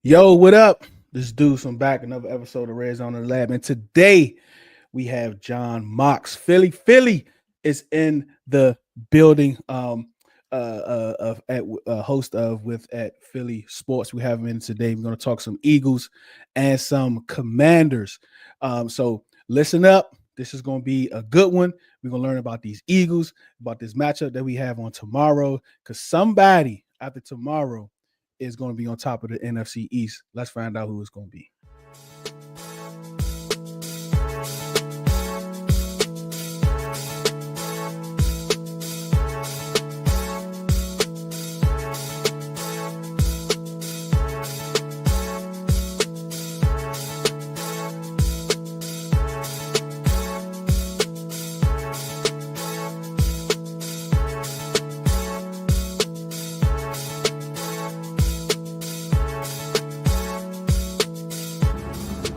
Yo, what up? This is Deuce. I'm back. Another episode of Red Zone in the Lab. And today we have Jon Marks. Philly is in the building. At host of with at Philly Sports. We have him in today. We're going to talk some Eagles and some Commanders. So listen up. This is going to be a good one. We're going to learn about these Eagles, about this matchup that we have on tomorrow. Because somebody after tomorrow is going to be on top of the NFC East. Let's find out who it's going to be.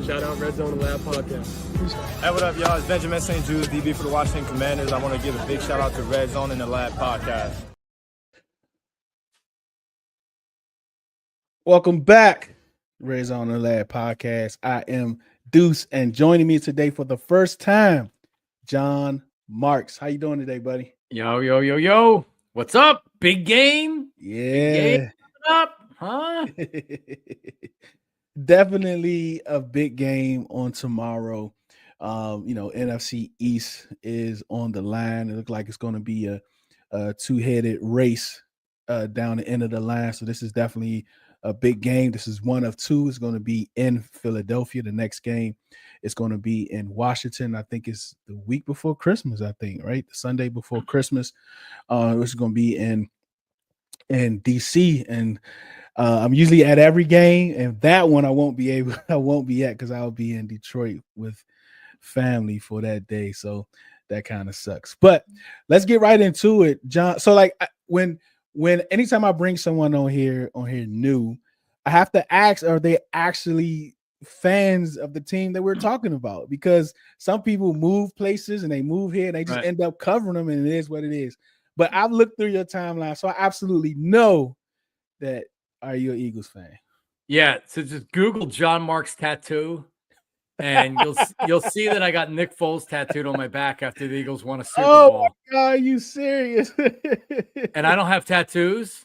Shout out Red Zone Lab Podcast. Hey, what up, y'all? It's Benjamin St. Jude, DB for the Washington Commanders. I want to give a big shout out to Red Zone and the Lab Podcast. Welcome back, Red Zone and the Lab Podcast. I am Deuce, and joining me today for the first time, Jon Marks. How you doing today, buddy? Yo. What's up? Big game? Yeah. Big game up, huh? Definitely a big game on tomorrow. NFC East is on the line. It looks like it's going to be a two-headed race down the end of the line. So this is definitely a big game. This is one of two. It's going to be in Philadelphia. The next game is going to be in Washington. I think it's the week before Christmas, right? The Sunday before Christmas. This is going to be in DC, and I'm usually at every game, and that one I won't be at because I'll be in Detroit with family for that day. So that kind of sucks. But let's get right into it, Jon. So like when anytime I bring someone on here new, I have to ask, are they actually fans of the team that we're talking about? Because some people move places and they move here and they just end up covering them, and it is what it is. But I've looked through your timeline, so I absolutely know that. Are you an Eagles fan? Yeah, so just Google Jon Marks tattoo, and you'll see that I got Nick Foles tattooed on my back after the Eagles won a Super Bowl. Oh my God, are you serious? And I don't have tattoos,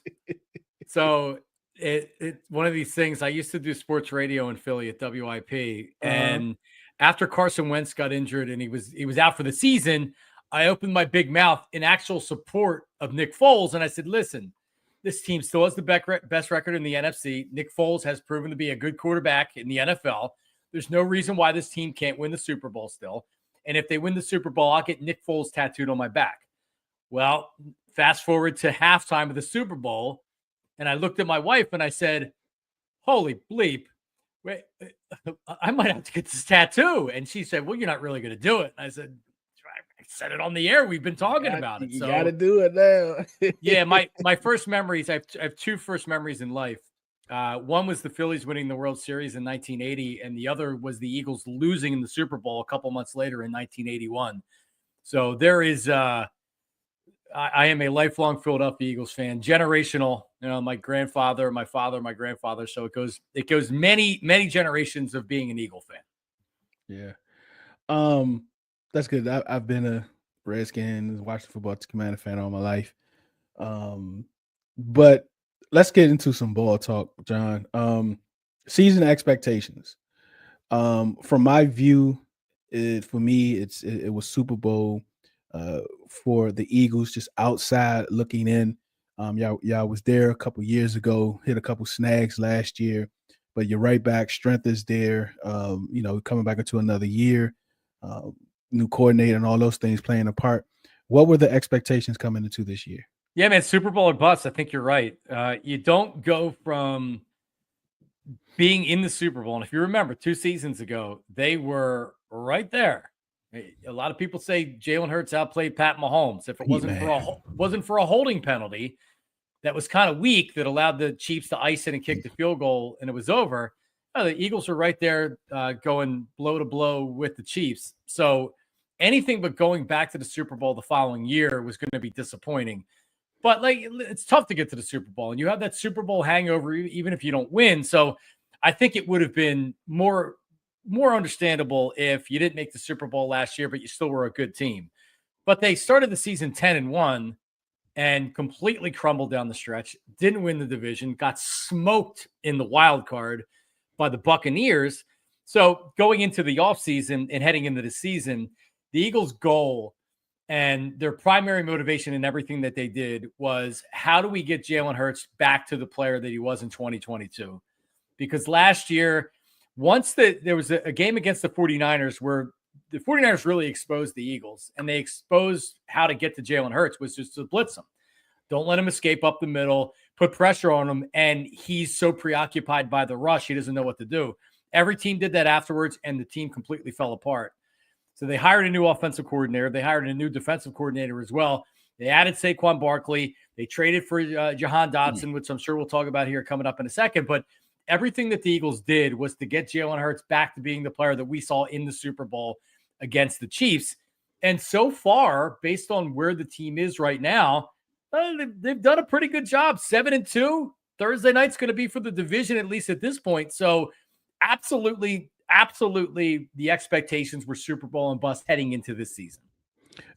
so it's one of these things. I used to do sports radio in Philly at WIP, and after Carson Wentz got injured and he was out for the season, I opened my big mouth in actual support of Nick Foles, and I said, "Listen. This team still has the best record in the NFC. Nick Foles has proven to be a good quarterback in the NFL. There's no reason why this team can't win the Super Bowl still. And if they win the Super Bowl, I'll get Nick Foles tattooed on my back." Well, fast forward to halftime of the Super Bowl, and I looked at my wife and I said, "Holy bleep, wait, I might have to get this tattoo." And she said, "Well, you're not really going to do it." And I said, "I said it on the air. We've been talking about it. You got to do it now." Yeah, my first memories, I have two first memories in life. One was the Phillies winning the World Series in 1980, and the other was the Eagles losing in the Super Bowl a couple months later in 1981. So there is I am a lifelong Philadelphia Eagles fan, generational. My grandfather, my father, my grandfather. So it goes many generations of being an Eagle fan. Yeah. That's good. I've been a Redskins, Washington football Commander fan all my life. But let's get into some ball talk, Jon. Season expectations. From my view, for me, it was Super Bowl for the Eagles, just outside looking in. Y'all was there a couple years ago, hit a couple snags last year, but you're right back. Strength is there. Coming back into another year. New coordinator and all those things playing a part. What were the expectations coming into this year? Yeah, man, Super Bowl or bust. I think you're right. You don't go from being in the Super Bowl. And if you remember 2 seasons ago, they were right there. A lot of people say Jalen Hurts outplayed Pat Mahomes. If it wasn't for a holding penalty that was kind of weak that allowed the Chiefs to ice it and kick the field goal and it was over, the Eagles were right there going blow to blow with the Chiefs. So anything but going back to the Super Bowl the following year was going to be disappointing. But it's tough to get to the Super Bowl, and you have that Super Bowl hangover even if you don't win. So I think it would have been more understandable if you didn't make the Super Bowl last year, but you still were a good team. But they started the season 10-1 and completely crumbled down the stretch, didn't win the division, got smoked in the wild card by the Buccaneers. So going into the offseason and heading into the season, the Eagles' goal and their primary motivation in everything that they did was, how do we get Jalen Hurts back to the player that he was in 2022? Because last year, once there was a game against the 49ers where the 49ers really exposed the Eagles, and they exposed how to get to Jalen Hurts was just to blitz him. Don't let him escape up the middle, put pressure on him, and he's so preoccupied by the rush, he doesn't know what to do. Every team did that afterwards, and the team completely fell apart. So they hired a new offensive coordinator. They hired a new defensive coordinator as well. They added Saquon Barkley. They traded for Jahan Dotson, which I'm sure we'll talk about here coming up in a second. But everything that the Eagles did was to get Jalen Hurts back to being the player that we saw in the Super Bowl against the Chiefs. And so far, based on where the team is right now, they've done a pretty good job. 7-2. Thursday night's going to be for the division, at least at this point. So absolutely, the expectations were Super Bowl and bust heading into this season.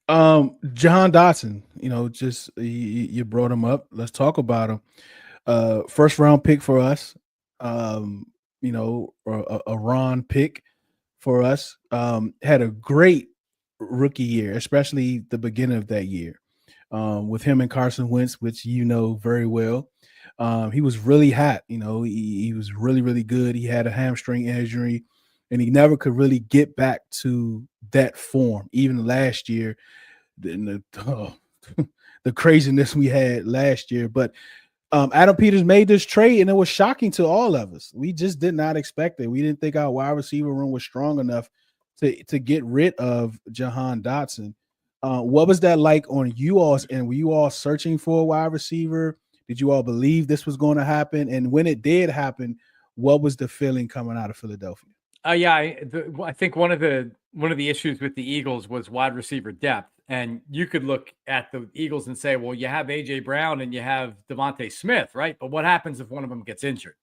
Jahan Dotson, just you brought him up. Let's talk about him. First round pick for us. A Ron pick for us. Had a great rookie year, especially the beginning of that year. With him and Carson Wentz, which very well. He was really hot. He was really, really good. He had a hamstring injury, and he never could really get back to that form. Even last year, the craziness we had last year. But Adam Peters made this trade, and it was shocking to all of us. We just did not expect it. We didn't think our wide receiver room was strong enough to get rid of Jahan Dotson. What was that like on you all's end? Were you all searching for a wide receiver? Did you all believe this was going to happen? And when it did happen, what was the feeling coming out of Philadelphia? I think one of the issues with the Eagles was wide receiver depth. And you could look at the Eagles and say, well, you have A.J. Brown and you have Devontae Smith, right? But what happens if one of them gets injured?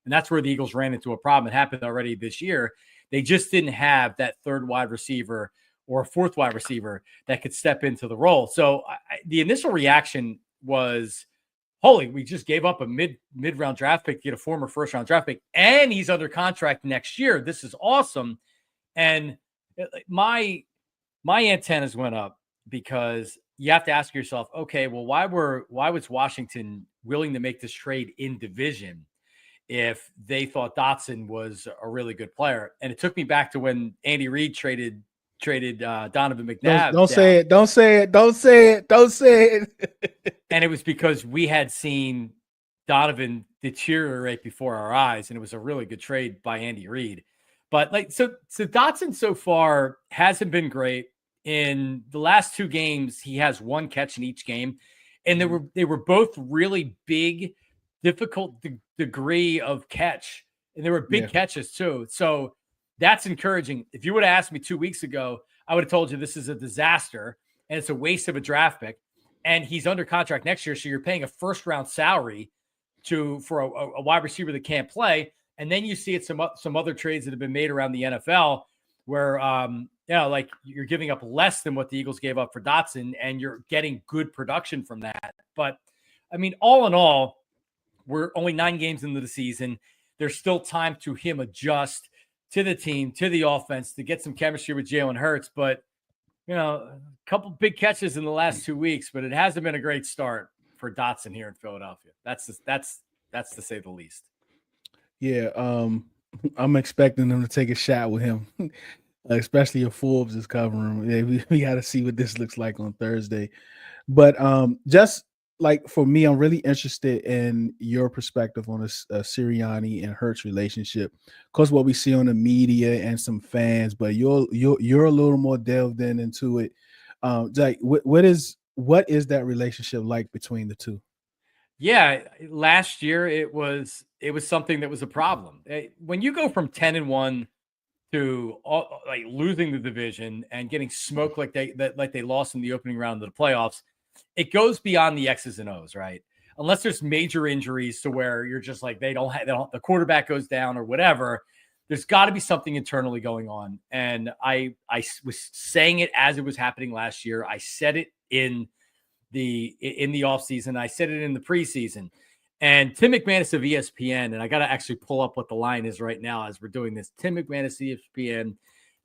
And that's where the Eagles ran into a problem. It happened already this year. They just didn't have that third wide receiver or a fourth wide receiver that could step into the role. So the initial reaction was, holy, we just gave up a mid-round draft pick to get a former first-round draft pick, and he's under contract next year. This is awesome. And my antennas went up, because you have to ask yourself, okay, well, why was Washington willing to make this trade in division if they thought Dotson was a really good player? And it took me back to when Andy Reid traded Donovan McNabb. Don't say it. And it was because we had seen Donovan deteriorate before our eyes, and it was a really good trade by Andy Reid. But so Dotson so far hasn't been great. In the last two games, he has one catch in each game, and they were both really big, difficult degree of catch, and they were big catches too. So that's encouraging. If you would have asked me 2 weeks ago, I would have told you this is a disaster and it's a waste of a draft pick, and he's under contract next year, so you're paying a first-round salary for a wide receiver that can't play. And then you see it some other trades that have been made around the NFL where like you're giving up less than what the Eagles gave up for Dotson, and you're getting good production from that. But I mean, all in all, we're only 9 games into the season. There's still time to him adjust to the team, to the offense, to get some chemistry with Jalen Hurts. But, a couple big catches in the last 2 weeks, but it hasn't been a great start for Dotson here in Philadelphia. That's to say the least. Yeah. I'm expecting them to take a shot with him, especially if Forbes is covering him. We got to see what this looks like on Thursday. But just like for me, I'm really interested in your perspective on a Sirianni and Hurts relationship, because what we see on the media and some fans, but you're a little more delved into it. Like what is that relationship like between the two? Yeah, last year it was something that was a problem. When you go from 10-1 to like losing the division and getting smoked like they lost in the opening round of the playoffs, it goes beyond the X's and O's, right? unless there's major injuries to where you're just like, they don't the quarterback goes down or whatever, there's got to be something internally going on. And I was saying it as it was happening last year. I said it in the offseason. I said it in the preseason. And Tim McManus of ESPN, and I got to actually pull up what the line is right now as we're doing this. Tim McManus, ESPN,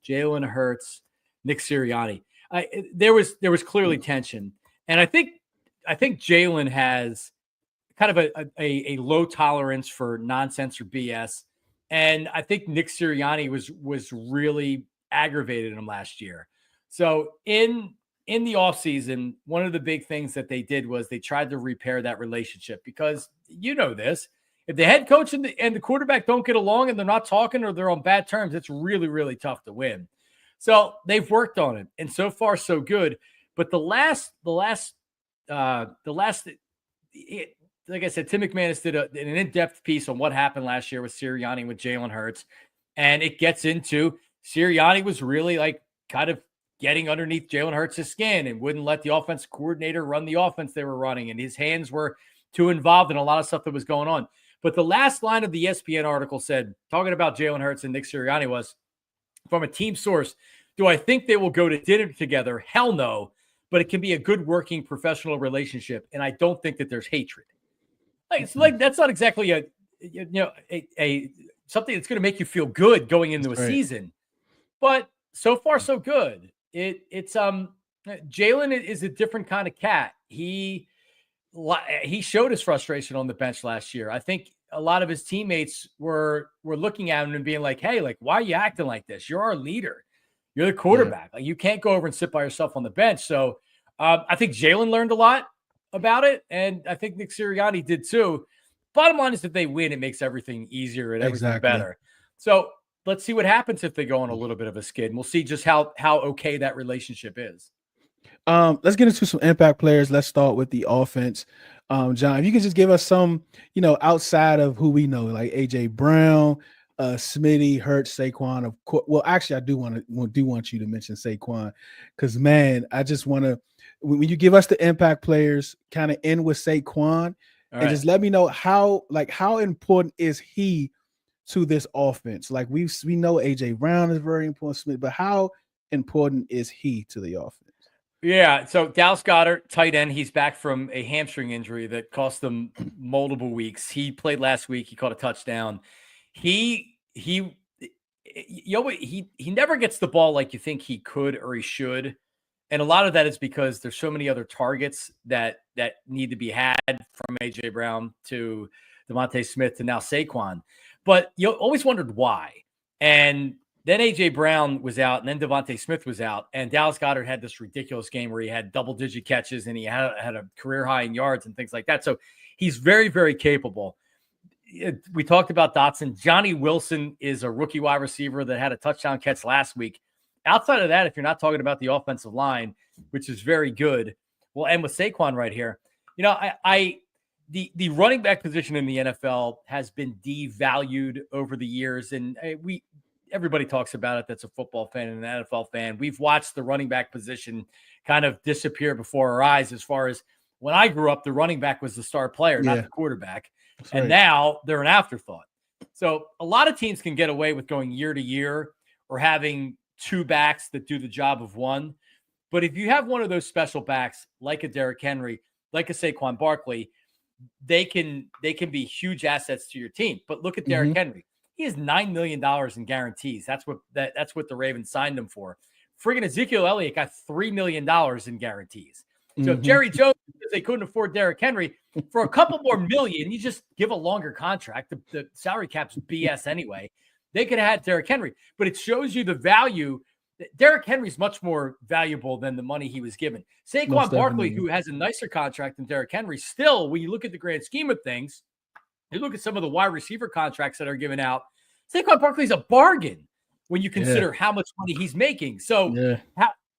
Jalen Hurts, Nick Sirianni. There was clearly tension. And I think Jalen has kind of a low tolerance for nonsense or BS. And I think Nick Sirianni was really aggravated him last year. So in the offseason, one of the big things that they did was they tried to repair that relationship, because you know this. If the head coach and the quarterback don't get along and they're not talking or they're on bad terms, it's really, really tough to win. So they've worked on it, and so far so good. But like I said, Tim McManus did an in-depth piece on what happened last year with Sirianni and with Jalen Hurts, and it gets into Sirianni was really like kind of getting underneath Jalen Hurts' skin and wouldn't let the offensive coordinator run the offense they were running, and his hands were too involved in a lot of stuff that was going on. But the last line of the ESPN article said, talking about Jalen Hurts and Nick Sirianni, was, from a team source, do I think they will go to dinner together? Hell no. But it can be a good working professional relationship, and I don't think that there's hatred. It's like that's not exactly a something that's going to make you feel good going into a season. But so far so good. It's Jalen is a different kind of cat. He showed his frustration on the bench last year. I think a lot of his teammates were looking at him and being like, hey, like, why are you acting like this? You're our leader. You're the quarterback. Like, you can't go over and sit by yourself on the bench. So I think Jalen learned a lot about it, and I think Nick Sirianni did too. Bottom line is, if they win, it makes everything easier and everything better. So let's see what happens if they go on a little bit of a skid. And we'll see just how okay that relationship is. Let's get into some impact players. Let's start with the offense. John, if you could just give us some, outside of who we know, like AJ Brown, Smitty, Hurts, Saquon. Of course. Well, actually, I do want you to mention Saquon, because man, I just want to, when you give us the impact players, kind of end with Saquon, and just let me know how important is he to this offense? Like we know AJ Brown is very important, Smith, but how important is he to the offense? Yeah, so Dallas Goedert, tight end, he's back from a hamstring injury that cost him multiple weeks. He played last week. He caught a touchdown. He never gets the ball like you think he could or he should. And a lot of that is because there's so many other targets that need to be had, from AJ Brown to Devontae Smith to now Saquon. But you always wondered why. And then AJ Brown was out, and then Devontae Smith was out, and Dallas Goedert had this ridiculous game where he had double-digit catches and he had a career high in yards and things like that. So he's very, very capable. We talked about Dotson. Johnny Wilson is a rookie wide receiver that had a touchdown catch last week. Outside of that, if you're not talking about the offensive line, which is very good, we'll end with Saquon right here. The running back position in the NFL has been devalued over the years, and everybody talks about it that's a football fan and an NFL fan. We've watched the running back position kind of disappear before our eyes. As far as when I grew up, the running back was the star player, not the quarterback. That's and right. Now they're an afterthought. So a lot of teams can get away with going year to year or having two backs that do the job of one. But if you have one of those special backs, like a Derrick Henry, like a Saquon Barkley, they can be huge assets to your team. But look at Derrick Henry. He has $9 million in guarantees. That's what the Ravens signed him for. Friggin' Ezekiel Elliott got $3 million in guarantees. So if Jerry Jones, because they couldn't afford Derrick Henry, for a couple more million, you just give a longer contract. The salary cap's BS anyway. They could have had Derrick Henry. But it shows you the value. Derrick Henry's much more valuable than the money he was given. Saquon Barkley, who has a nicer contract than Derrick Henry, still, when you look at the grand scheme of things, you look at some of the wide receiver contracts that are given out, Saquon Barkley's a bargain when you consider how much money he's making. So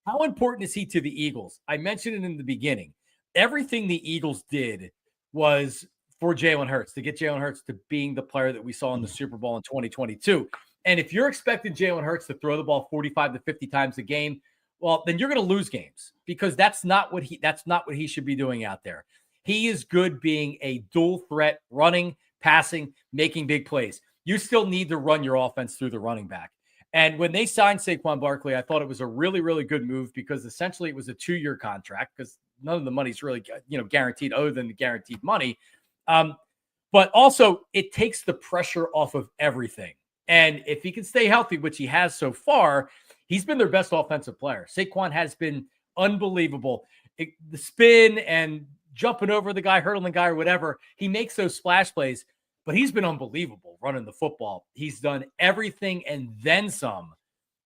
how important is he to the Eagles? I mentioned it in the beginning. Everything the Eagles did was for Jalen Hurts, to get Jalen Hurts to being the player that we saw in the Super Bowl in 2022. And if you're expecting Jalen Hurts to throw the ball 45 to 50 times a game, well, then you're going to lose games, because that's not what he should be doing out there. He is good being a dual threat, running, passing, making big plays. You still need to run your offense through the running back. And when they signed Saquon Barkley, I thought it was a really, really good move because essentially it was a 2-year contract because none of the money's really, guaranteed other than the guaranteed money. But also it takes the pressure off of everything. And if he can stay healthy, which he has so far, he's been their best offensive player. Saquon has been unbelievable. The spin and jumping over the guy, hurdling the guy or whatever, he makes those splash plays, but he's been unbelievable running the football. He's done everything and then some.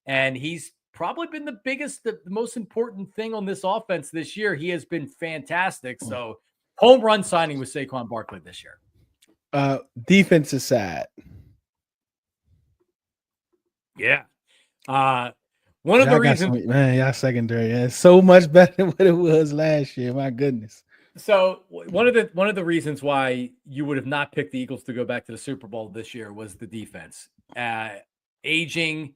And he's probably been the most important thing on this offense this year. He has been fantastic. So home run signing with Saquon Barkley this year. Defensive side. Yeah. One of the reasons, y'all secondary is so much better than what it was last year. My goodness. So one of the reasons why you would have not picked the Eagles to go back to the Super Bowl this year was the defense. Aging,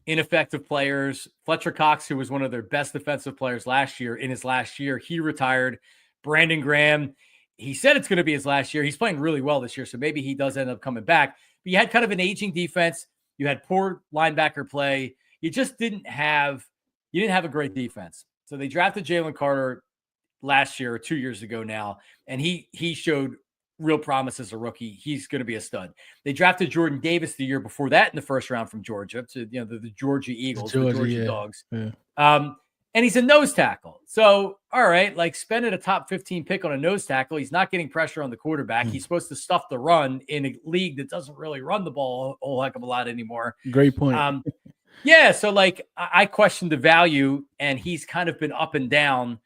ineffective players. Fletcher Cox, who was one of their best defensive players last year, in his last year, he retired. Brandon Graham, he said it's going to be his last year. He's playing really well this year, so maybe he does end up coming back. But you had kind of an aging defense. You had poor linebacker play. You didn't have a great defense. So they drafted Jalen Carter last year or 2 years ago now, and he showed real promise as a rookie. He's going to be a stud. They drafted Jordan Davis the year before that in the first round from Georgia, to the Georgia Eagles, the Georgia Dogs. Yeah. And he's a nose tackle. So, all right, like spending a top 15 pick on a nose tackle, he's not getting pressure on the quarterback. He's supposed to stuff the run in a league that doesn't really run the ball a whole heck of a lot anymore. Great point. Yeah, so like I questioned the value, and he's kind of been up and down.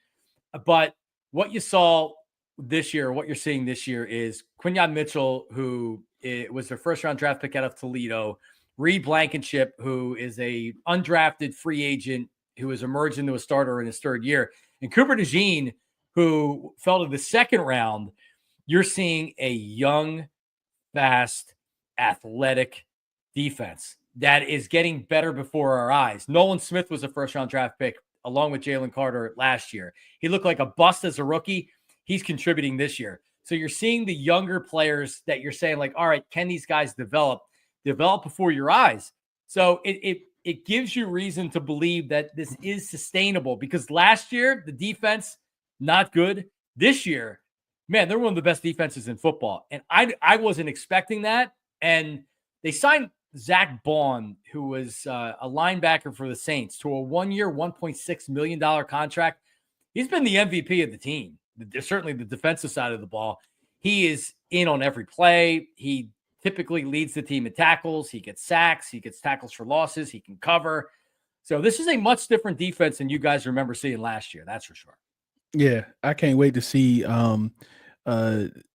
But what you saw this year, what you're seeing this year is Quinyon Mitchell, who was their first-round draft pick out of Toledo, Reed Blankenship, who is a undrafted free agent who has emerged into a starter in his third year, and Cooper DeJean, who fell to the second round. You're seeing a young, fast, athletic defense that is getting better before our eyes. Nolan Smith was a first-round draft pick along with Jalen Carter last year. He looked like a bust as a rookie. He's contributing this year. So you're seeing the younger players that you're saying, like, all right, can these guys develop before your eyes? So it gives you reason to believe that this is sustainable, because last year, the defense, not good. This year, man, they're one of the best defenses in football. And I wasn't expecting that. And they signed Zach Bond, who was a linebacker for the Saints, to a 1-year, $1.6 million contract. He's been the MVP of the team, certainly the defensive side of the ball. He is in on every play. He typically leads the team in tackles. He gets sacks. He gets tackles for losses. He can cover. So this is a much different defense than you guys remember seeing last year. That's for sure. Yeah, I can't wait to see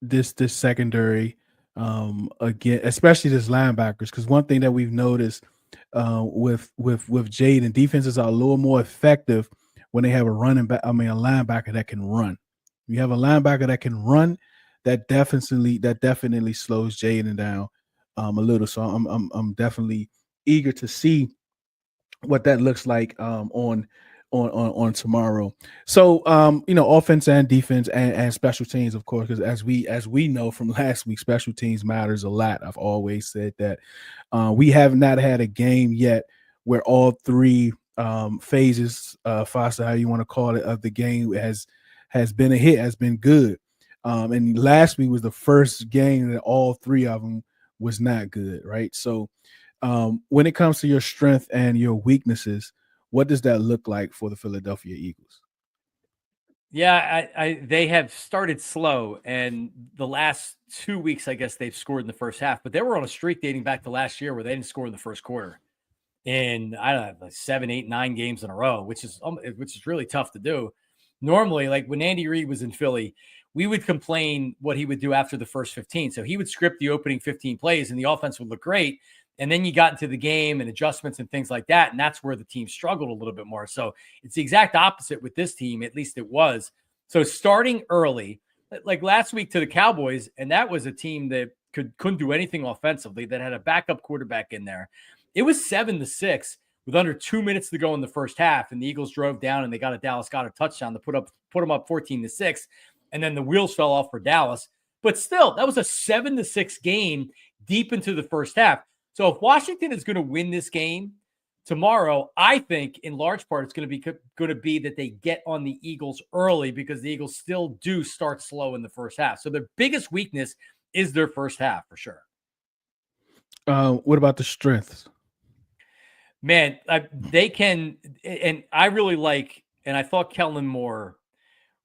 this secondary again, especially this linebackers, because one thing that we've noticed with Jayden, defenses are a little more effective when they have a linebacker that can run. You have a linebacker that can run, that definitely slows Jayden down a little. So I'm definitely eager to see what that looks like on tomorrow. So offense and defense and special teams, of course, because as we know from last week, special teams matters a lot. I've always said that. We have not had a game yet where all three phases, Foster, how you want to call it, of the game has been a hit, has been good. And last week was the first game that all three of them was not good, right? So when it comes to your strength and your weaknesses, what does that look like for the Philadelphia Eagles? Yeah, they have started slow, and the last 2 weeks, I guess they've scored in the first half, but they were on a streak dating back to last year where they didn't score in the first quarter in, I don't know, like 7, 8, 9 games in a row, which is really tough to do. Normally, like when Andy Reid was in Philly, we would complain what he would do after the first 15. So he would script the opening 15 plays and the offense would look great. And then you got into the game and adjustments and things like that. And that's where the team struggled a little bit more. So it's the exact opposite with this team. At least it was. So starting early, like last week to the Cowboys, and that was a team that couldn't do anything offensively, that had a backup quarterback in there. It was 7-6 with under 2 minutes to go in the first half. And the Eagles drove down and they got a Dallas Goedert touchdown to put them up 14-6. and then the wheels fell off for Dallas. But still, that was a 7-6 game deep into the first half. So if Washington is going to win this game tomorrow, I think in large part it's going to be that they get on the Eagles early, because the Eagles still do start slow in the first half. So their biggest weakness is their first half for sure. What about the strengths? Man, they can, and I really like, and I thought Kellen Moore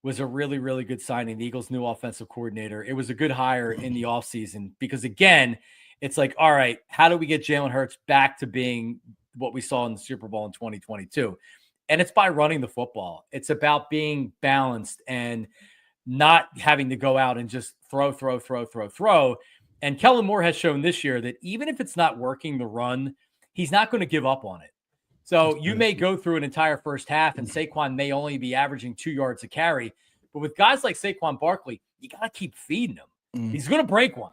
was a really, really good signing, the Eagles' new offensive coordinator. It was a good hire in the offseason because, again, it's like, all right, how do we get Jalen Hurts back to being what we saw in the Super Bowl in 2022? And it's by running the football. It's about being balanced and not having to go out and just throw. And Kellen Moore has shown this year that even if it's not working the run, he's not going to give up on it. So you may go through an entire first half and Saquon may only be averaging 2 yards a carry. But with guys like Saquon Barkley, you got to keep feeding him. He's going to break one.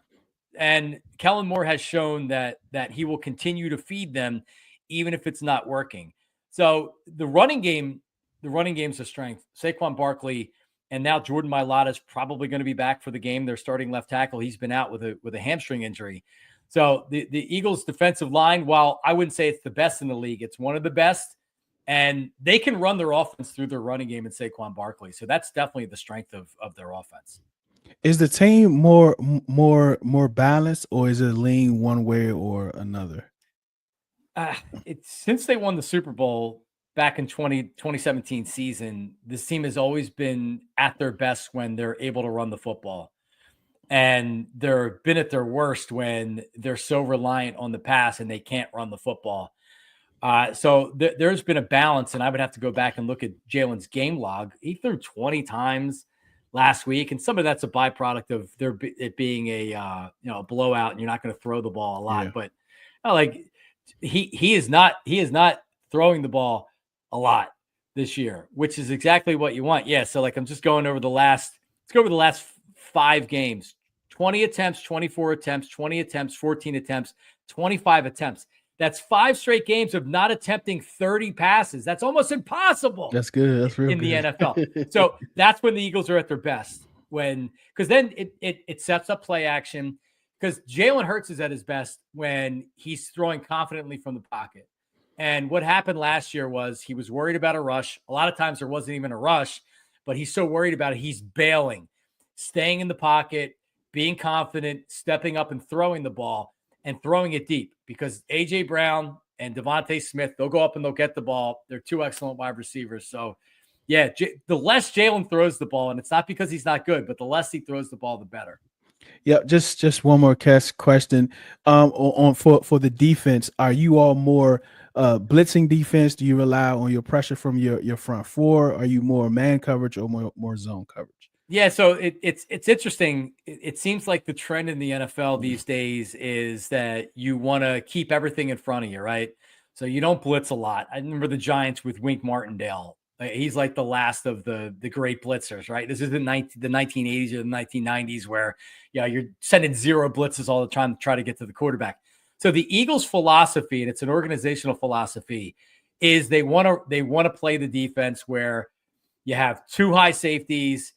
And Kellen Moore has shown that he will continue to feed them even if it's not working. So the running game's a strength. Saquon Barkley and now Jordan Mailata is probably going to be back for the game. Their starting left tackle, he's been out with a hamstring injury. So the Eagles' defensive line, while I wouldn't say it's the best in the league, it's one of the best. And they can run their offense through their running game in Saquon Barkley. So that's definitely the strength of their offense. Is the team more balanced, or is it lean one way or another? It's since they won the Super Bowl back in 2017 season, this team has always been at their best when they're able to run the football. And they're been at their worst when they're so reliant on the pass and they can't run the football. So there's been a balance, and I would have to go back and look at Jalen's game log. He threw 20 times last week, and some of that's a byproduct of it being a blowout, and you're not going to throw the ball a lot. Yeah. But he is not throwing the ball a lot this year, which is exactly what you want. Yeah. So I'm just going over let's go over the last 5 games: 20 attempts, 24 attempts, 20 attempts, 14 attempts, 25 attempts. That's 5 straight games of not attempting 30 passes. That's almost impossible. That's good. That's real in good. the NFL. So that's when the Eagles are at their best, because then it sets up play action. Because Jalen Hurts is at his best when he's throwing confidently from the pocket. And what happened last year was he was worried about a rush. A lot of times there wasn't even a rush, but he's so worried about it, he's bailing, staying in the pocket, being confident, stepping up and throwing the ball and throwing it deep, because A.J. Brown and Devontae Smith, they'll go up and they'll get the ball. They're 2 excellent wide receivers. So, yeah, the less Jalen throws the ball, and it's not because he's not good, but the less he throws the ball, the better. Yeah, just one more question. For the defense, are you all more blitzing defense? Do you rely on your pressure from your front four? Are you more man coverage or more zone coverage? Yeah, so it's interesting. It seems like the trend in the NFL these days is that you want to keep everything in front of you, right? So you don't blitz a lot. I remember the Giants with Wink Martindale. He's like the last of the great blitzers, right? This is the 1980s or the 1990s where, you're sending 0 blitzes all the time to try to get to the quarterback. So the Eagles' philosophy, and it's an organizational philosophy, is they want to play the defense where you have 2 high safeties,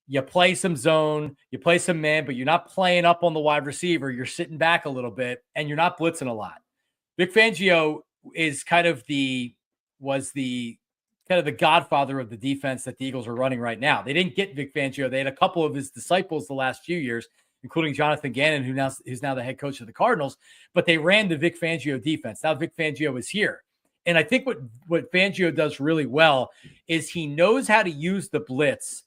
you play some zone, you play some man, but you're not playing up on the wide receiver. You're sitting back a little bit, and you're not blitzing a lot. Vic Fangio is kind of the godfather of the defense that the Eagles are running right now. They didn't get Vic Fangio. They had a couple of his disciples the last few years, including Jonathan Gannon, who's now the head coach of the Cardinals, but they ran the Vic Fangio defense. Now Vic Fangio is here. And I think what Fangio does really well is he knows how to use the blitz,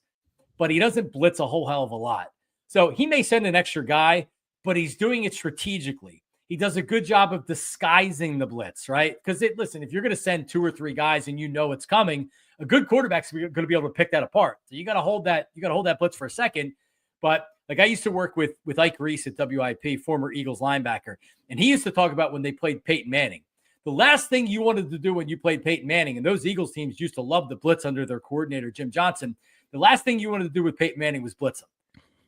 but he doesn't blitz a whole hell of a lot. So he may send an extra guy, but he's doing it strategically. He does a good job of disguising the blitz, right? Because listen, if you're going to send 2 or 3 guys and you know it's coming, a good quarterback's going to be able to pick that apart. So you got to hold that blitz for a second. But I used to work with Ike Reese at WIP, former Eagles linebacker, and he used to talk about when they played Peyton Manning. The last thing you wanted to do when you played Peyton Manning, and those Eagles teams used to love the blitz under their coordinator, Jim Johnson, the last thing you wanted to do with Peyton Manning was blitz him,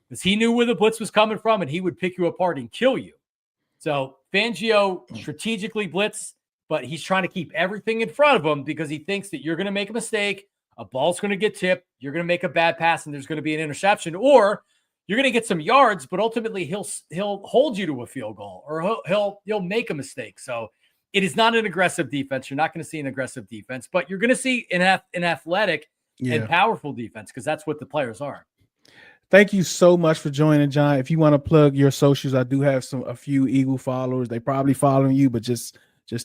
because he knew where the blitz was coming from and he would pick you apart and kill you. So Fangio strategically blitz, but he's trying to keep everything in front of him because he thinks that you're going to make a mistake. a ball's going to get tipped. You're going to make a bad pass and there's going to be an interception, or you're going to get some yards, but ultimately he'll hold you to a field goal, or he'll make a mistake. So it is not an aggressive defense. You're not going to see an aggressive defense, but you're going to see an athletic and powerful defense, because that's what the players are. Thank you so much for joining, John. If you want to plug your socials, I do have a few Eagle followers. They probably following you, but just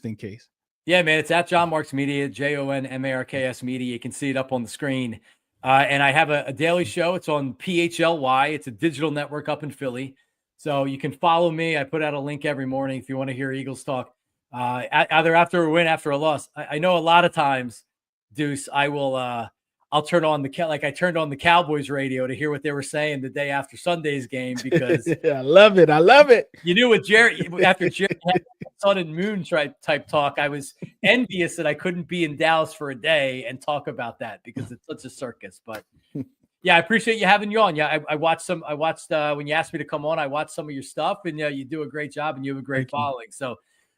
in case. Yeah, man, it's at Jon Marks Media, JONMARKS Media. You can see it up on the screen. And I have a daily show. It's on PHLY. It's a digital network up in Philly. So you can follow me. I put out a link every morning if you want to hear Eagles talk, either after a win, after a loss. I know a lot of times, Deuce, I'll turn on I turned on the Cowboys radio to hear what they were saying the day after Sunday's game, because I love it. You knew with Jerry, after Jerry had sun and moon type talk, I was envious that I couldn't be in Dallas for a day and talk about that, because it's such a circus. But yeah, I appreciate you having you on. Yeah, I watched when you asked me to come on, I watched some of your stuff, and you do a great job and you have a great following. So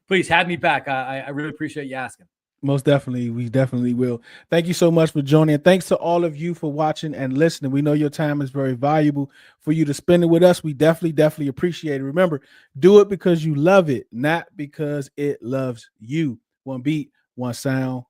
please have me back. I really appreciate you asking. Most definitely. We definitely will. Thank you so much for joining. Thanks to all of you for watching and listening. We know your time is very valuable. For you to spend it with us, we definitely appreciate it. Remember, do it because you love it, not because it loves you. One beat, one sound.